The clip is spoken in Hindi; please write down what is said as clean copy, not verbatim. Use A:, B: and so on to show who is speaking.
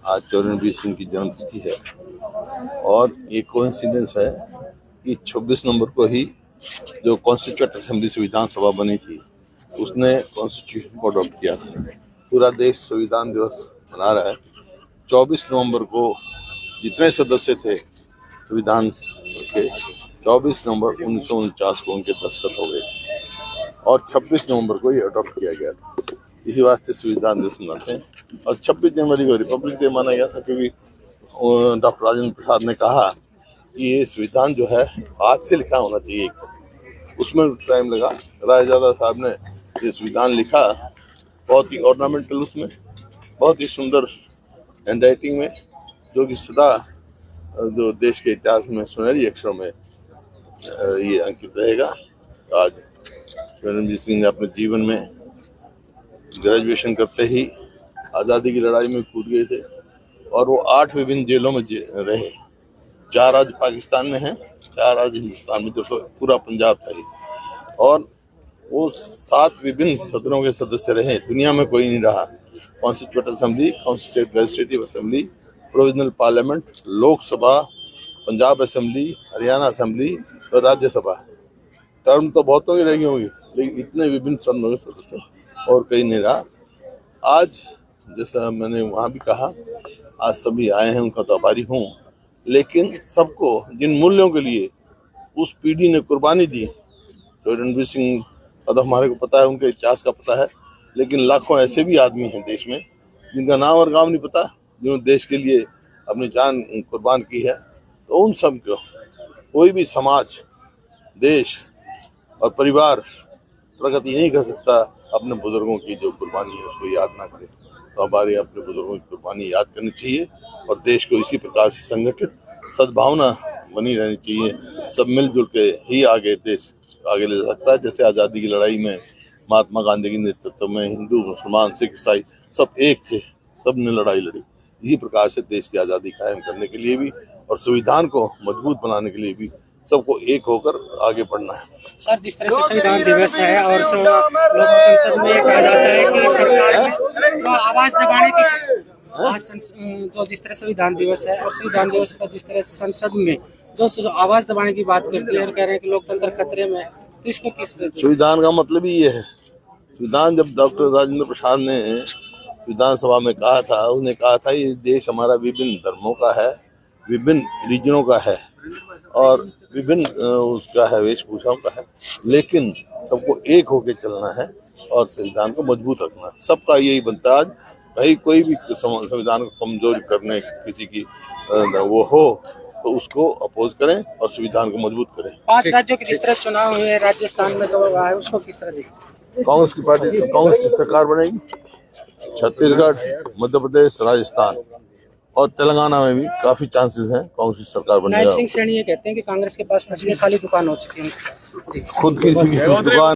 A: आज चौरणवीर सिंह की जन्मतिथि है और ये कोइंसिडेंस है कि 26 नवंबर को ही जो कॉन्स्टिट्यूएंट असेंबली संविधान सभा बनी थी उसने कॉन्स्टिट्यूशन को अडॉप्ट किया था। पूरा देश संविधान दिवस मना रहा है। 24 नवंबर को जितने सदस्य थे संविधान के 24 नवंबर 1949 को उनके दस्तखत हो गए थे और 26 नवंबर को ये अडॉप्ट किया गया था। इसी वास्ते संविधान दिवस मनाते हैं। और 26 जनवरी को रिपब्लिक डे माना गया था क्योंकि डॉक्टर राजेंद्र प्रसाद ने कहा कि ये संविधान जो है हाथ से लिखा होना चाहिए। उसमें टाइम लगा। रायजादा साहब ने ये संविधान लिखा, बहुत ही ऑर्नामेंटल, उसमें बहुत ही सुंदर हैंडराइटिंग में, जो कि सदा जो देश के इतिहास में सुनहरी अक्षरों में ये अंकित रहेगा। आज चौरणवीर सिंह ने अपने जीवन में ग्रेजुएशन करते ही आज़ादी की लड़ाई में कूद गए थे और वो 8 विभिन्न जेलों में रहे। 4 आज पाकिस्तान में हैं, 4 आज हिंदुस्तान में, जो तो पूरा पंजाब था ही। और वो 7 विभिन्न सदनों के सदस्य रहे। दुनिया में कोई नहीं रहा। Constituent assembly, constituent legislative assembly, provisional parliament, Lok Sabha, Punjab assembly, Haryana assembly और राज्यसभा। टर्म तो बहुतों की रही होंगी, लेकिन इतने विभिन्न सदनों के सदस्य और कहीं नहीं रहा। आज जैसा मैंने वहाँ भी कहा, आज सभी आए हैं, उनका तो आभारी हूँ। लेकिन सबको जिन मूल्यों के लिए उस पीढ़ी ने कुर्बानी दी, चौरणवीर सिंह का तो हमारे को पता है, उनके इतिहास का पता है, लेकिन लाखों ऐसे भी आदमी हैं देश में जिनका नाम और गांव नहीं पता, जिन्होंने देश के लिए अपनी जान कुर्बान की है। तो उन सब को कोई भी समाज, देश और परिवार प्रगति नहीं कर सकता अपने बुजुर्गों की जो कुर्बानी है उसको याद ना करे। तो हमारे अपने बुजुर्गों की कुर्बानी याद करनी चाहिए और देश को इसी प्रकार से संगठित सद्भावना बनी रहनी चाहिए। सब मिलजुल के ही आगे देश आगे ले सकता है। जैसे आज़ादी की लड़ाई में महात्मा गांधी के नेतृत्व में हिंदू, मुसलमान, सिख, ईसाई सब एक थे, सब ने लड़ाई लड़ी। इसी प्रकार से देश की आज़ादी कायम करने के लिए भी और संविधान को मजबूत बनाने के लिए भी सबको एक होकर आगे बढ़ना है।
B: सर, जिस तरह से संविधान दिवस है और लोक संसद में कहा जाता है कि सरकार जो आवाज दबाने की जो जिस तरह संविधान दिवस है और संविधान दिवस पर जिस तरह से संसद में जो आवाज दबाने की बात करती है और कह रहे हैं कि लोकतंत्र खतरे में, तो इसको किस तरह?
A: संविधान का मतलब ही ये है। संविधान जब डॉक्टर राजेंद्र प्रसाद ने संविधान सभा में कहा था, उन्हें कहा था ये देश हमारा विभिन्न धर्मों का है, विभिन्न रीजनों का है और विभिन्न उसका है, वेशभूषाओं का है, लेकिन सबको एक होके चलना है और संविधान को मजबूत रखना। सबका यही बनता है। आज कहीं कोई भी संविधान को कमजोर करने किसी की वो हो तो उसको अपोज करें और संविधान को मजबूत करें।
B: 5 राज्यों के जिस तरह चुनाव हुए, राजस्थान में जो हुआ है उसको किस तरह देखते?
A: कांग्रेस की पार्टी, कांग्रेस की सरकार बनेगी। छत्तीसगढ़, मध्य प्रदेश, राजस्थान और तेलंगाना में भी काफी चांसेस हैं कांग्रेस की सरकार बनने का।
B: नायब सिंह सैनी ये कहते हैं कि कांग्रेस के पास कुछ नहीं, खाली दुकान हो चुकी है उनके पास।
A: खुद की दुकान